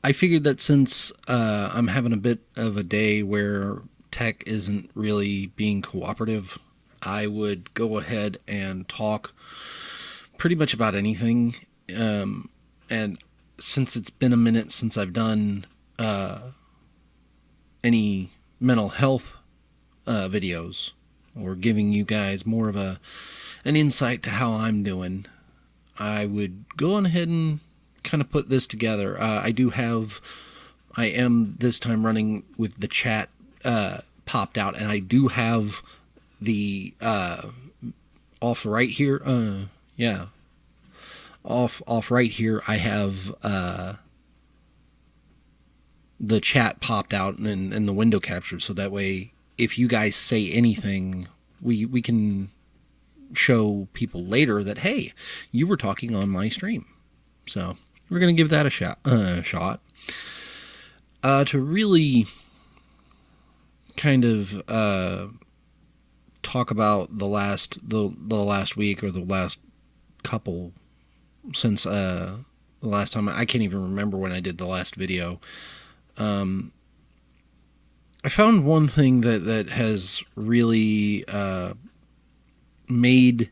I figured that since I'm having a bit of a day where tech isn't really being cooperative, I would go ahead and talk pretty much about anything. And since it's been a minute since I've done any mental health videos or giving you guys more of an insight to how I'm doing, I would go on ahead and kind of put this together. I am this time running with the chat popped out, and I do have the off right here. Yeah, off right here. I have the chat popped out and the window captured, so that way, if you guys say anything, we can show people later that, hey, you were talking on my stream. So we're gonna give that a shot. To really kind of talk about the last week or the last couple since the last time. I can't even remember when I did the last video. I found one thing that has really made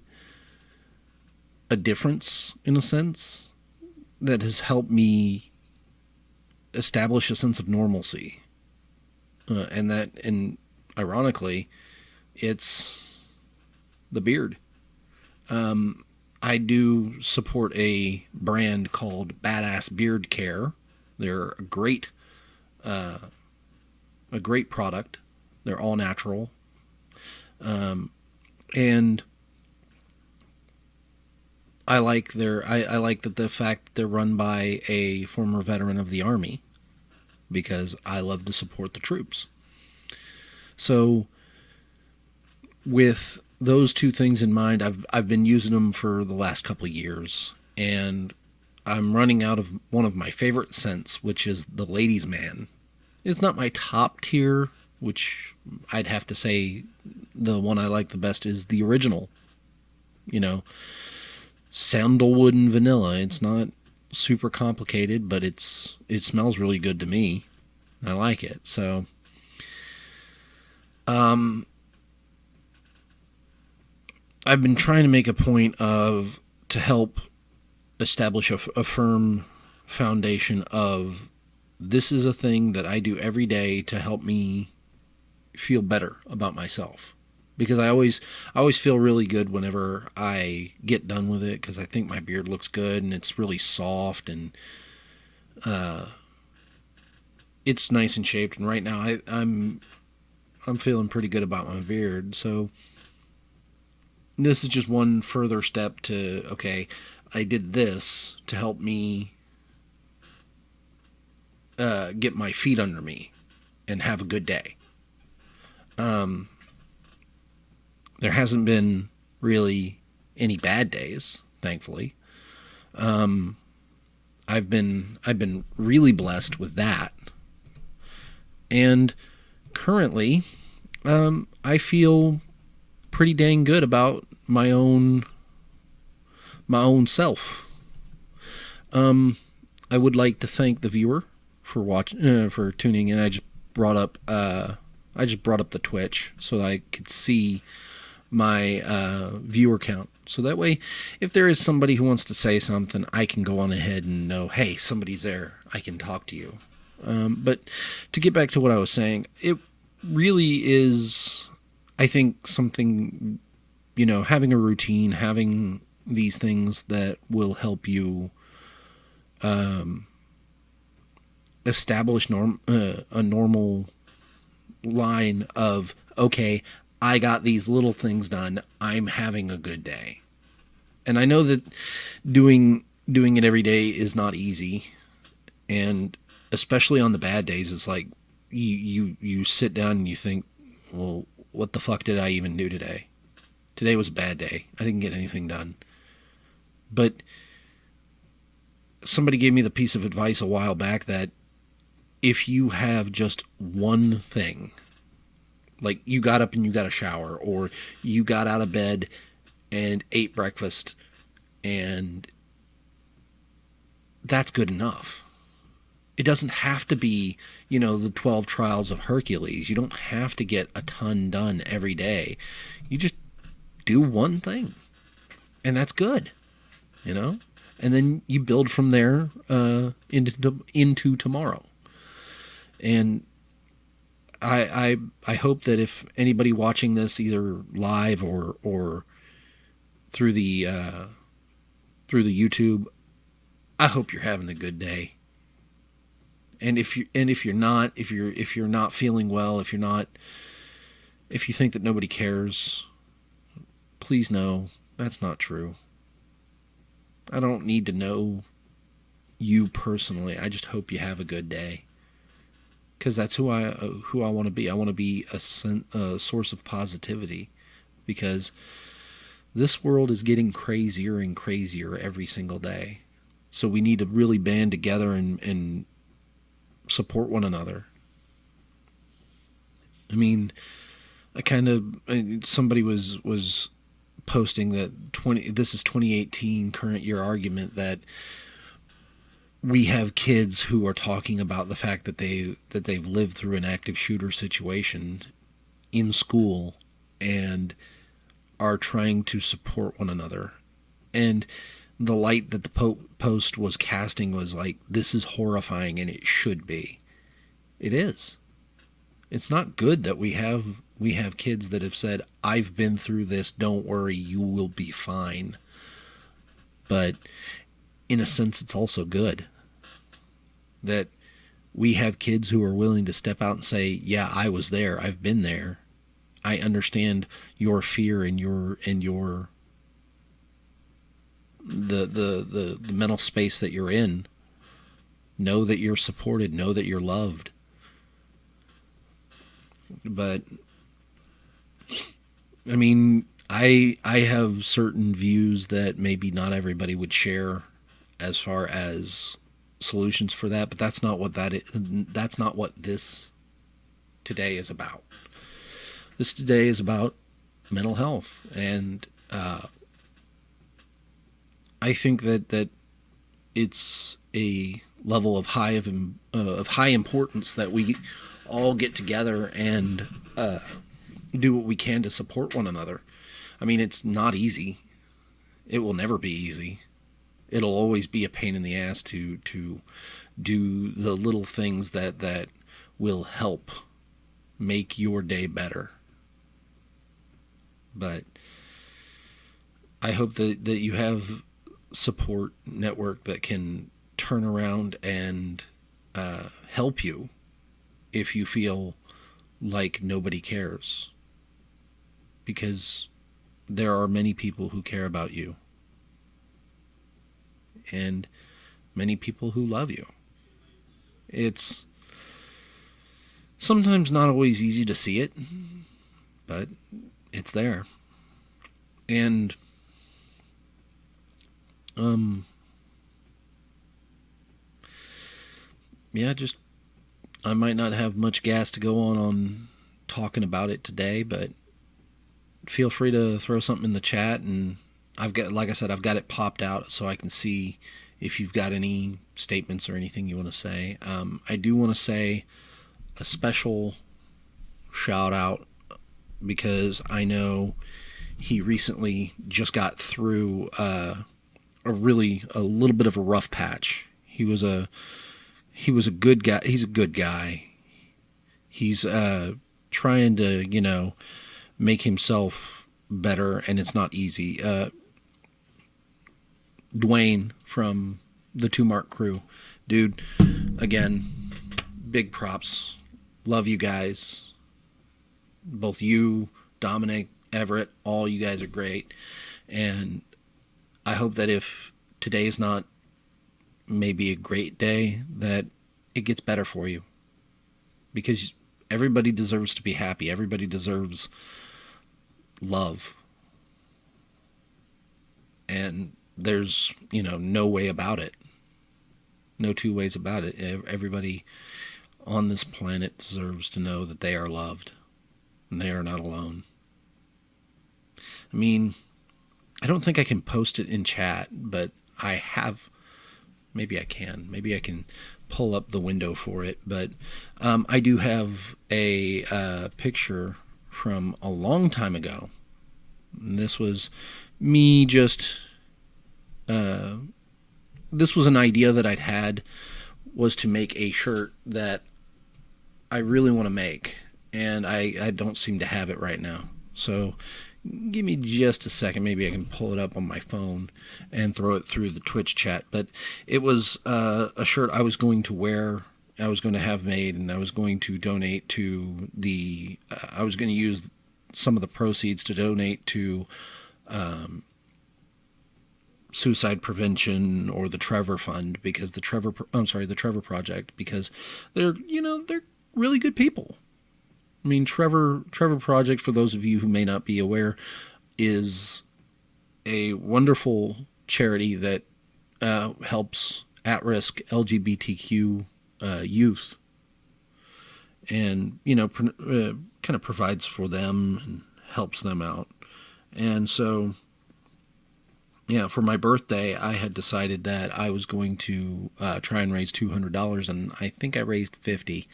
a difference, in a sense, that has helped me establish a sense of normalcy. And ironically, it's the beard. I do support a brand called Badass Beard Care. They're a great product. They're all natural. And I like the fact that they're run by a former veteran of the Army, because I love to support the troops. So with those two things in mind, I've been using them for the last couple of years, and I'm running out of one of my favorite scents, which is the Ladies Man. It's not my top tier, which I'd have to say the one I like the best is the original. You know, sandalwood and vanilla. It's not super complicated, but it smells really good to me. I like it. So I've been trying to make a point to help establish a firm foundation of, this is a thing that I do every day to help me feel better about myself. Because I always feel really good whenever I get done with it, because I think my beard looks good and it's really soft and it's nice and shaped. And right now I'm feeling pretty good about my beard. So this is just one further step to, okay, I did this to help me get my feet under me and have a good day. There hasn't been really any bad days, thankfully. I've been really blessed with that. And currently, I feel pretty dang good about my own self. I would like to thank the viewer for for tuning in. I just brought up the Twitch so I could see my viewer count. So that way, if there is somebody who wants to say something, I can go on ahead and know, hey, somebody's there. I can talk to you. But to get back to what I was saying, it really is, I think, something, having a routine, having these things that will help you establish a normal line of, okay, I got these little things done, I'm having a good day. And I know that doing it every day is not easy, and especially on the bad days, it's like you sit down and you think, well, what the fuck did I even do today? Today was a bad day. I didn't get anything done. But somebody gave me the piece of advice a while back that if you have just one thing, like you got up and you got a shower, or you got out of bed and ate breakfast, and that's good enough. It doesn't have to be, the 12 Trials of Hercules. You don't have to get a ton done every day. You just do one thing, and that's good, And then you build from there into tomorrow. And I hope that if anybody watching this either live or through the YouTube, I hope you're having a good day. And if you're not feeling well, if you think that nobody cares, please know that's not true. I don't need to know you personally. I just hope you have a good day, because that's who I want to be. I want to be a source of positivity, because this world is getting crazier and crazier every single day. So we need to really band together and support one another. I mean, somebody was posting that this is 2018 current year argument, that we have kids who are talking about the fact that they've lived through an active shooter situation in school and are trying to support one another. And the light that the post was casting was like, this is horrifying, and it should be. It is. It's not good that we have kids that have said, I've been through this, don't worry, you will be fine. But in a sense, it's also good that we have kids who are willing to step out and say, yeah, I was there, I've been there, I understand your fear and your the mental space that you're in. Know that you're supported, know that you're loved. But I mean, I have certain views that maybe not everybody would share as far as solutions for that, but that's not what this today is about. This today is about mental health, and I think that it's a level of high importance that we all get together and do what we can to support one another. I mean, it's not easy. It will never be easy. It'll always be a pain in the ass to do the little things that will help make your day better. But I hope that you have support network that can turn around and help you if you feel like nobody cares, because there are many people who care about you and many people who love you. It's sometimes not always easy to see it, but it's there. And just I might not have much gas to go on talking about it today, but feel free to throw something in the chat, and I've got it popped out so I can see if you've got any statements or anything you want to say. I do want to say a special shout out, because I know he recently just got through a little bit of a rough patch. He was a good guy. He's a good guy. He's trying to, make himself better, and it's not easy. Dwayne from the 2 Mark crew, dude, again, big props. Love you guys. Both you, Dominic, Everett, all you guys are great. And I hope that if today is not maybe a great day, that it gets better for you, because everybody deserves to be happy. Everybody deserves love, and there's no way about it, no two ways about it. Everybody on this planet deserves to know that they are loved and they are not alone. I mean, I don't think I can post it in chat, but I have. Maybe I can pull up the window for it, but I do have a picture from a long time ago. And this was me just... this was an idea that I'd had, was to make a shirt that I really want to make, and I don't seem to have it right now. So give me just a second. Maybe I can pull it up on my phone and throw it through the Twitch chat. But it was a shirt I was going to wear, I was going to have made, and I was going to donate to the... I was going to use some of the proceeds to donate to suicide prevention, or the Trevor Fund, because the Trevor Project, because they're really good people. I mean, Trevor Project, for those of you who may not be aware, is a wonderful charity that helps at-risk LGBTQ youth, and kind of provides for them and helps them out. And so, yeah, for my birthday, I had decided that I was going to try and raise $200, and I think I raised $50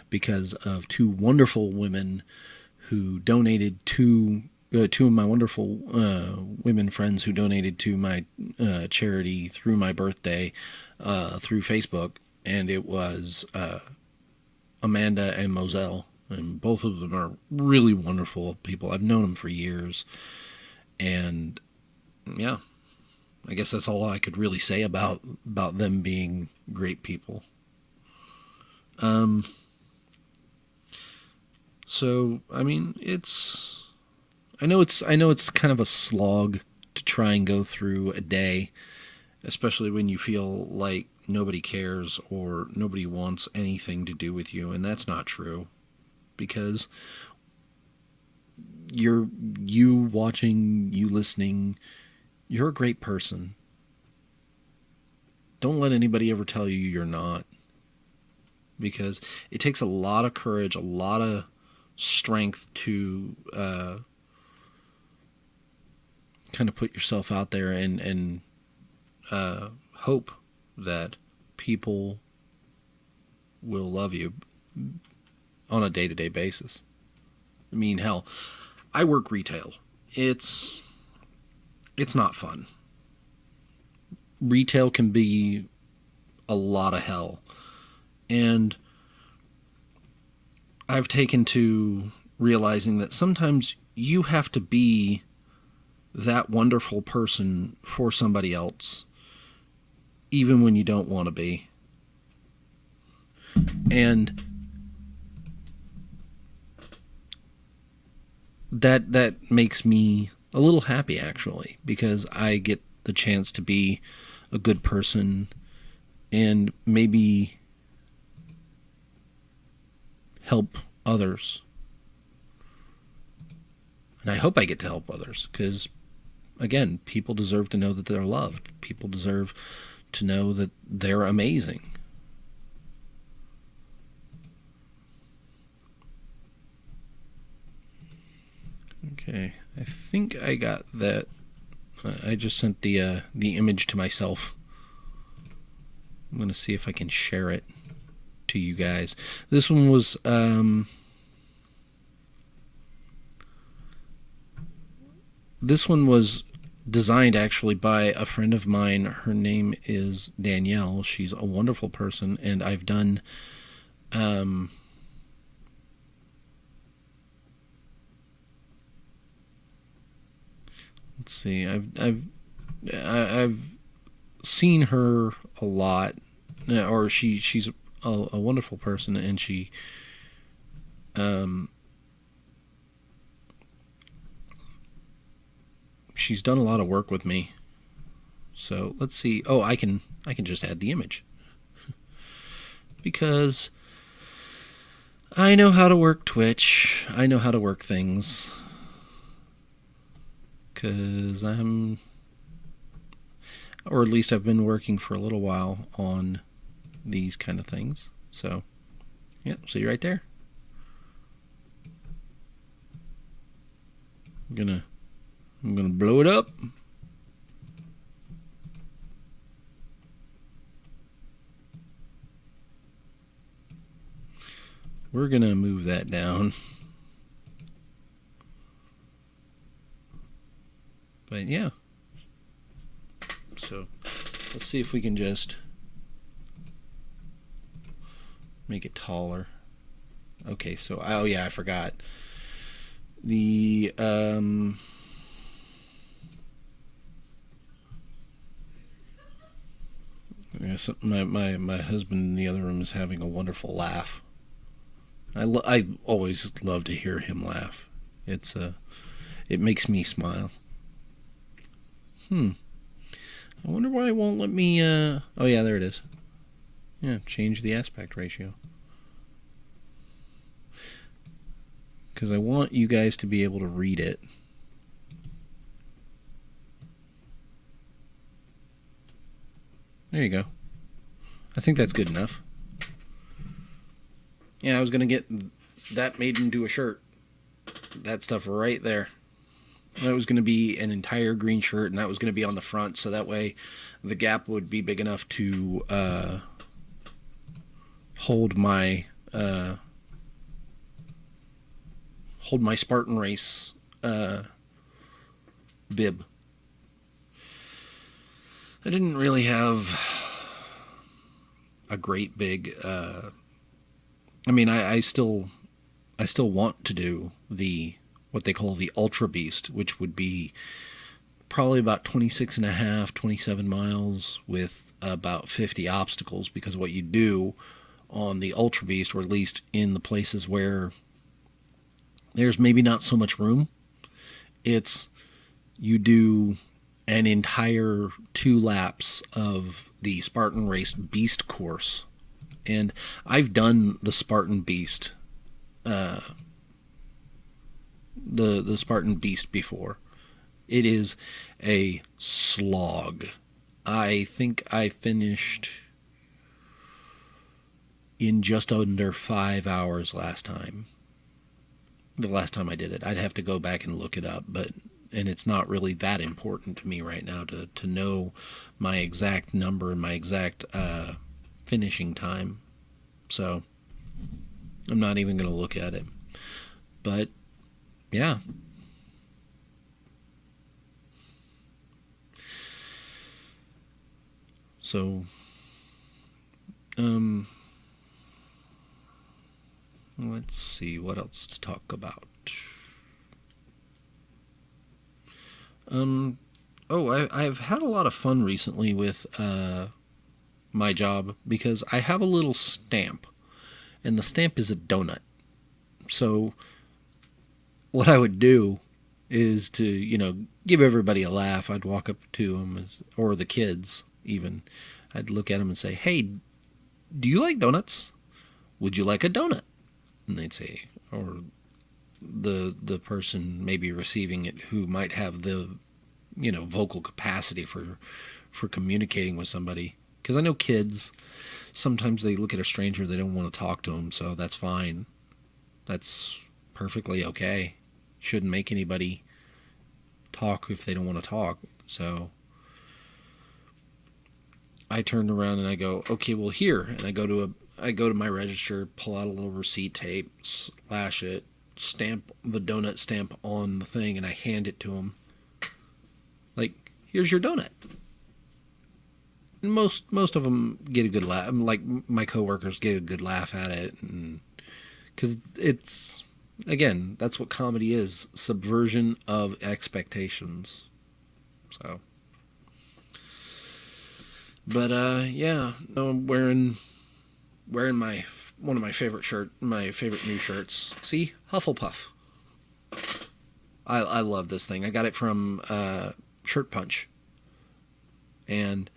because of two wonderful women who donated to... two of my wonderful women friends who donated to my charity through my birthday through Facebook, and it was Amanda and Moselle, and both of them are really wonderful people. I've known them for years, and yeah, I guess that's all I could really say about them being great people. So I mean, I know it's kind of a slog to try and go through a day, especially when you feel like nobody cares or nobody wants anything to do with you, and that's not true, because you watching, you listening, you're a great person. Don't let anybody ever tell you you're not, because it takes a lot of courage, a lot of strength to kind of put yourself out there and hope that people will love you on a day-to-day basis. I mean, hell, I work retail. It's not fun. Retail can be a lot of hell. And I've taken to realizing that sometimes you have to be that wonderful person for somebody else, even when you don't want to be. And that makes me a little happy, actually, because I get the chance to be a good person and maybe help others. And I hope I get to help others, because, again, people deserve to know that they're loved. People deserve to know that they're amazing. Okay, I think I got that. I just sent the image to myself. I'm going to see if I can share it to you guys. This one was designed actually by a friend of mine. Her name is Danielle. She's a wonderful person, and I've done let's see, I've seen her a lot, or she's a wonderful person, and she's done a lot of work with me. So let's see. Oh, I can just add the image because I know how to work Twitch. I know how to work things, because or at least I've been working for a little while on these kind of things. So, yeah, see right there. I'm gonna blow it up. we're going to move that down. But yeah. So let's see if we can just make it taller. Okay, so, oh yeah, I forgot. The, my husband in the other room is having a wonderful laugh. I always love to hear him laugh. It makes me smile. I wonder why it won't let me, oh yeah, there it is. Yeah, change the aspect ratio. Because I want you guys to be able to read it. There you go. I think that's good enough. Yeah, I was going to get that made into a shirt. That stuff right there. That was going to be an entire green shirt, and that was going to be on the front, so that way the gap would be big enough to hold my Spartan Race bib. I didn't really have a great big. I mean, I still want to do what they call the Ultra Beast, which would be probably about 26.5, 27 miles with about 50 obstacles, because what you do on the Ultra Beast, or at least in the places where there's maybe not so much room, it's you do an entire 2 laps of the Spartan Race Beast course. And I've done the Spartan Beast, the Spartan Beast before. It is a slog. I think I finished in just under 5 hours last time. The last time I did it. I'd have to go back and look it up, and it's not really that important to me right now to know my exact number and my exact finishing time. So I'm not even going to look at it. But yeah. So let's see what else to talk about. I've had a lot of fun recently with my job, because I have a little stamp, and the stamp is a donut. So what I would do is to, give everybody a laugh. I'd walk up to them, or the kids even. I'd look at them and say, "Hey, do you like donuts? Would you like a donut?" And they'd say, or the person maybe receiving it who might have the vocal capacity for communicating with somebody, because I know kids sometimes they look at a stranger, they don't want to talk to them, so that's fine. That's perfectly okay. Shouldn't make anybody talk if they don't want to talk. So I turned around and I go, "Okay, well, here," and I go to my register, pull out a little receipt tape, slash it, stamp the donut stamp on the thing, and I hand it to them. Like, "Here's your donut." And most of them get a good laugh. Like, my coworkers get a good laugh at it, because it's, again, that's what comedy is: subversion of expectations. So, but yeah, no, I'm wearing my one of my favorite new shirts. See, Hufflepuff. I love this thing. I got it from Shirt Punch, and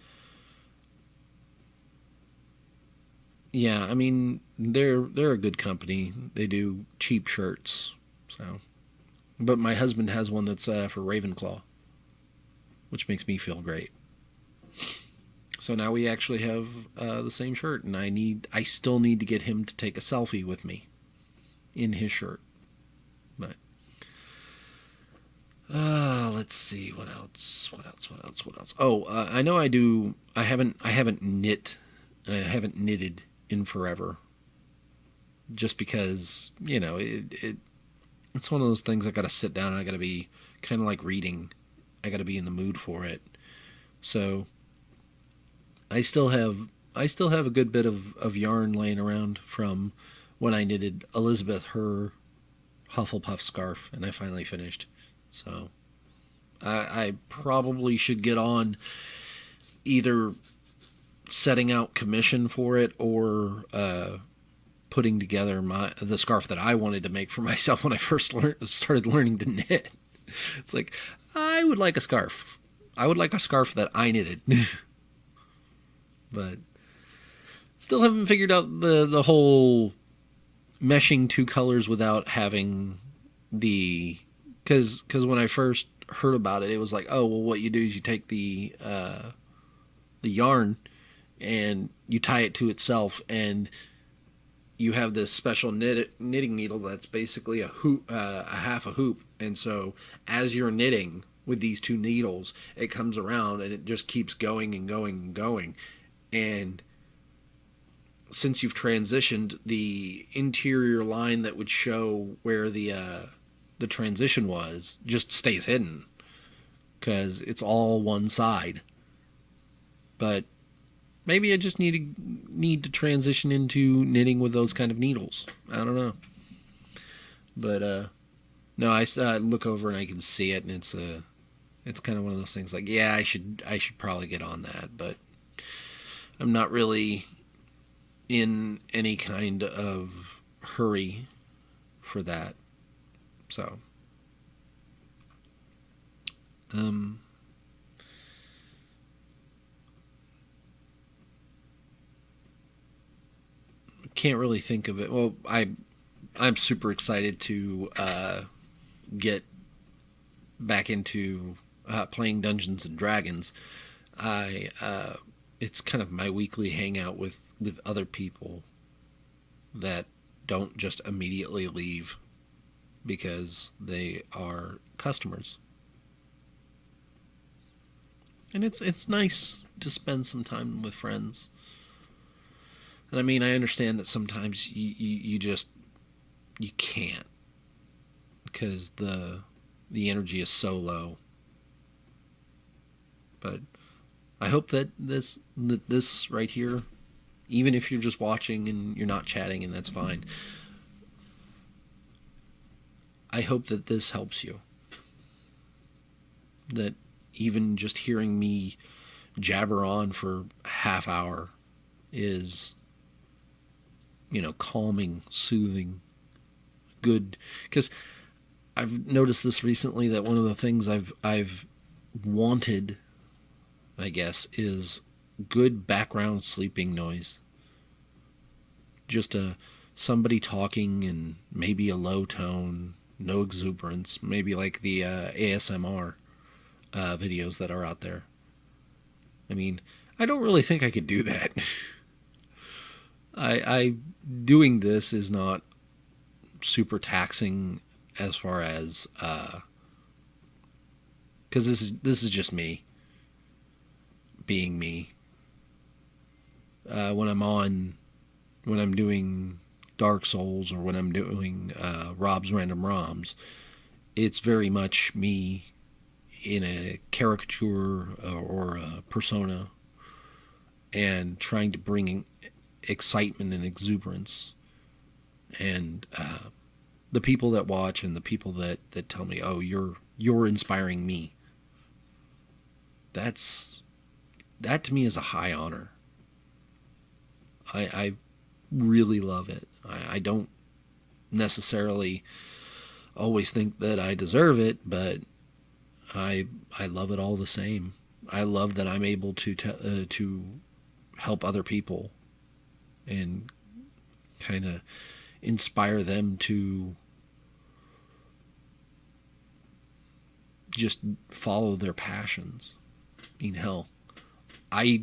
yeah, I mean, they're a good company. They do cheap shirts. So, but my husband has one that's for Ravenclaw, which makes me feel great. So now we actually have the same shirt, and I still need to get him to take a selfie with me in his shirt. But let's see, what else? Oh, I know I do. I haven't knitted in forever. just because, it's one of those things I got to sit down and I got to be kind of like reading. I got to be in the mood for it. So I still have a good bit of yarn laying around from when I knitted Elizabeth her Hufflepuff scarf, and I finally finished. So I probably should get on either setting out commission for it or putting together the scarf that I wanted to make for myself when I first started learning to knit. It's like, I would like a scarf. I would like a scarf that I knitted. But still haven't figured out the whole meshing two colors without having the... Because when I first heard about it, it was like, oh, well, what you do is you take the yarn and you tie it to itself, and you have this special knitting needle that's basically a hoop, a half a hoop. And so as you're knitting with these two needles, it comes around and it just keeps going and going and going. And since you've transitioned, the interior line that would show where the transition was just stays hidden because it's all one side. But maybe I just need to transition into knitting with those kind of needles. I don't know. But no, I look over and I can see it, and it's kind of one of those things like, yeah, I should probably get on that, but I'm not really in any kind of hurry for that. So can't really think of it. Well, I'm super excited to get back into playing Dungeons and Dragons. It's kind of my weekly hangout with other people that don't just immediately leave because they are customers. And it's nice to spend some time with friends. And I mean, I understand that sometimes you just can't because the energy is so low. But I hope that this right here, even if you're just watching and you're not chatting, and that's fine, I hope that this helps you. That even just hearing me jabber on for a half hour is, calming, soothing, good. Because I've noticed this recently, that one of the things I've wanted, I guess, is good background sleeping noise. Just somebody talking and maybe a low tone, no exuberance, maybe like the ASMR videos that are out there. I mean, I don't really think I could do that. I doing this is not super taxing as far as because this is just me being me. When I'm doing Dark Souls, or when I'm doing Rob's Random ROMs, it's very much me in a caricature or a persona, and trying to bring excitement and exuberance. And the people that watch and the people that tell me, oh, you're inspiring me, that to me is a high honor. I really love it. I don't necessarily always think that I deserve it, but I love it all the same. I love that I'm able to help other people and kind of inspire them to just follow their passions. I mean, hell, I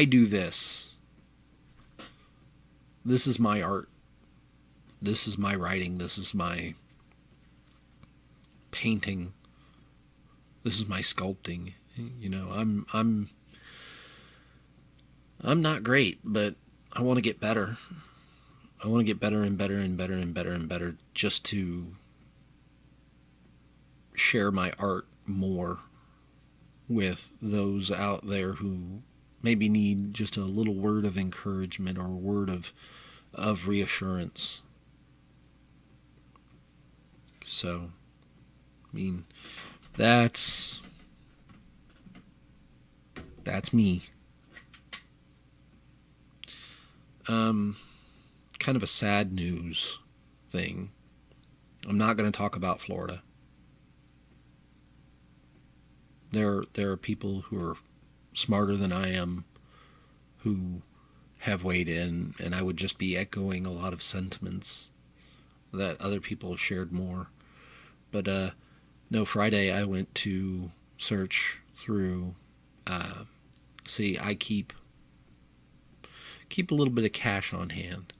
do this. This is my art. This is my writing. This is my painting. This is my sculpting. I'm not great, but I want to get better. I want to get better and better and better and better and better just to share my art more with those out there who maybe need just a little word of encouragement or a word of reassurance. So, I mean, that's me. Kind of a sad news thing. I'm not going to talk about Florida. There are people who are smarter than I am who have weighed in, and I would just be echoing a lot of sentiments that other people have shared more. But no, Friday I went to search through. See, I keep a little bit of cash on hand,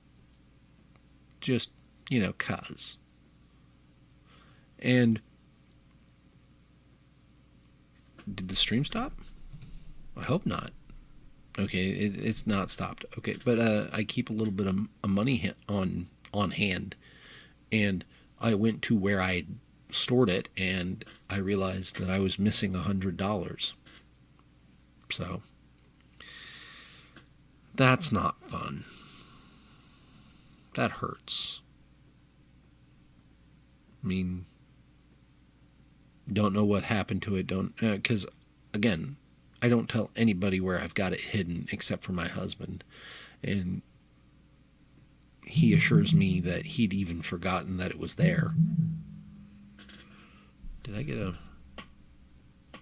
just 'cause. And did the stream stop? I hope not. Okay, it's not stopped. Okay, but I keep a little bit of money on hand, and I went to where I stored it, and I realized that I was missing $100. So that's not fun. That hurts. I mean, don't know what happened to it. Because again, I don't tell anybody where I've got it hidden except for my husband, and he assures me that he'd even forgotten that it was there. Did I get a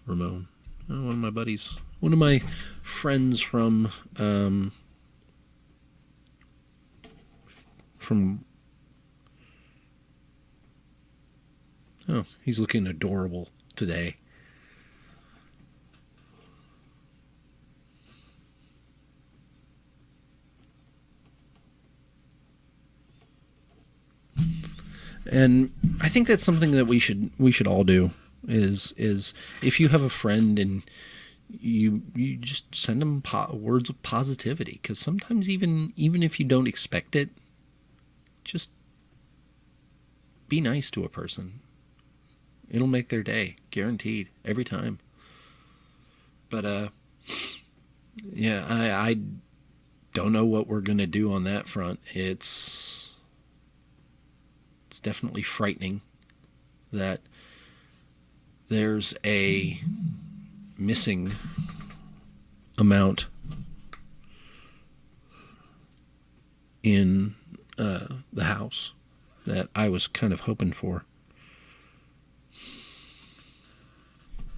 Ramon? Oh, one of my buddies, one of my friends from oh, he's looking adorable today. And I think that's something that we should all do is if you have a friend and you just send them words of positivity, because sometimes even if you don't expect it, just be nice to a person. It'll make their day, guaranteed, every time. But yeah, I don't know what we're gonna do on that front. It's definitely frightening that there's a missing amount in the house that I was kind of hoping for.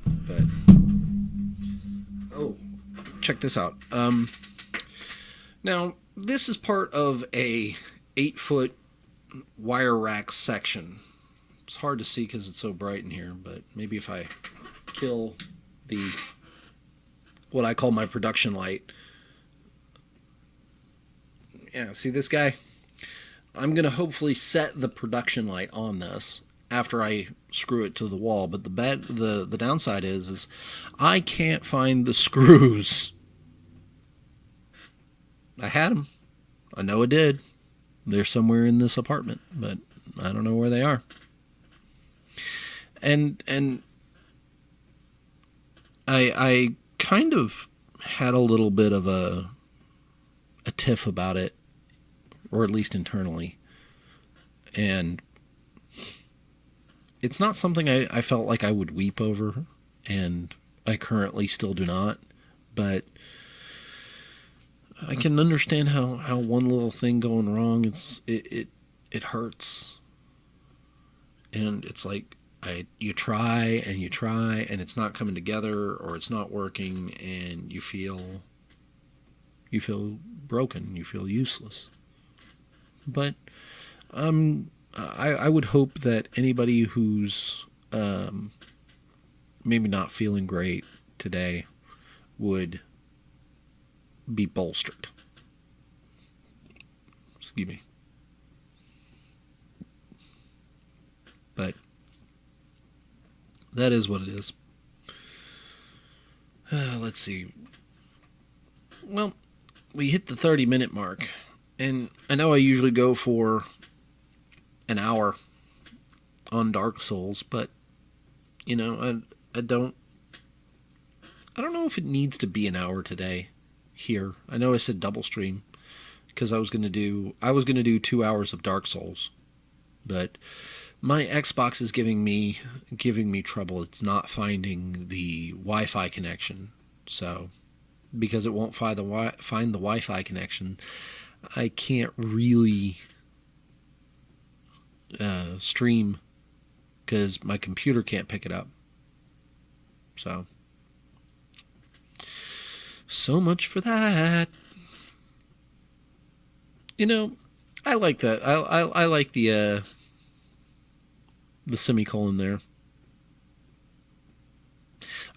But oh, check this out. Now this is part of a 8-foot wire rack section. It's hard to see because it's so bright in here, but maybe if I kill the what I call my production light. Yeah, see this guy? I'm going to hopefully set the production light on this after I screw it to the wall, but the downside is I can't find the screws. I had them. I know I did. They're somewhere in this apartment, but I don't know where they are. And I kind of had a little bit of a tiff about it, or at least internally. And it's not something I felt like I would weep over, and I currently still do not, but I can understand how one little thing going wrong, it hurts. And it's like you try and it's not coming together, or it's not working, and you feel broken, you feel useless. But I would hope that anybody who's maybe not feeling great today would be bolstered. Excuse me. But that is what it is. Let's see. Well, we hit the 30-minute mark, And I know I usually go for an hour on Dark Souls, but you know, I don't know if it needs to be an hour today here. I know I said double stream because I was gonna do 2 hours of Dark Souls, but my Xbox is giving me trouble. It's not finding the Wi-Fi connection. So because it won't find find the Wi-Fi connection, I can't really stream because my computer can't pick it up. So much for that. You know, I like that. I like the semicolon there.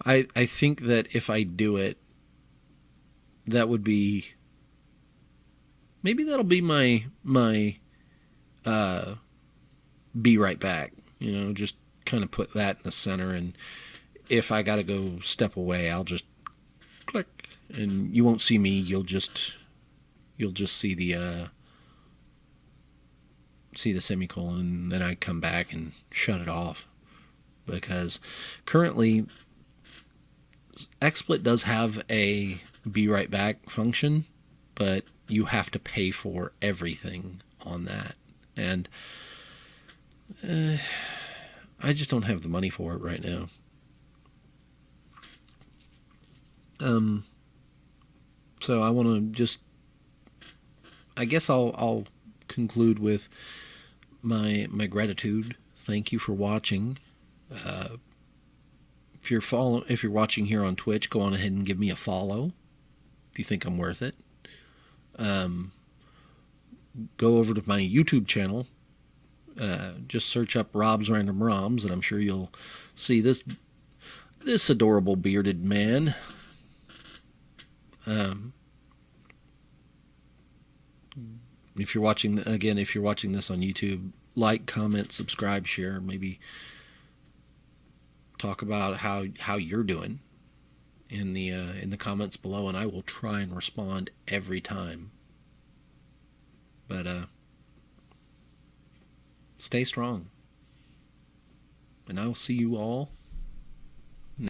I think that if I do it, that would be maybe that'll be my uh, be right back. You know, just kind of put that in the center, and if I gotta go step away, I'll just click, and you won't see me. You'll just see the semicolon, and then I come back and shut it off because currently XSplit does have a be right back function, but you have to pay for everything on that, and I just don't have the money for it right now. So I want to just, I guess I'll conclude with my gratitude. Thank you for watching. If you're watching here on Twitch, go on ahead and give me a follow if you think I'm worth it. Go over to my YouTube channel. Just search up Rob's Random ROMs, and I'm sure you'll see this adorable bearded man. If you're watching this on YouTube, like, comment, subscribe, share, maybe talk about how you're doing in the comments below, and I will try and respond every time. But stay strong, and I will see you all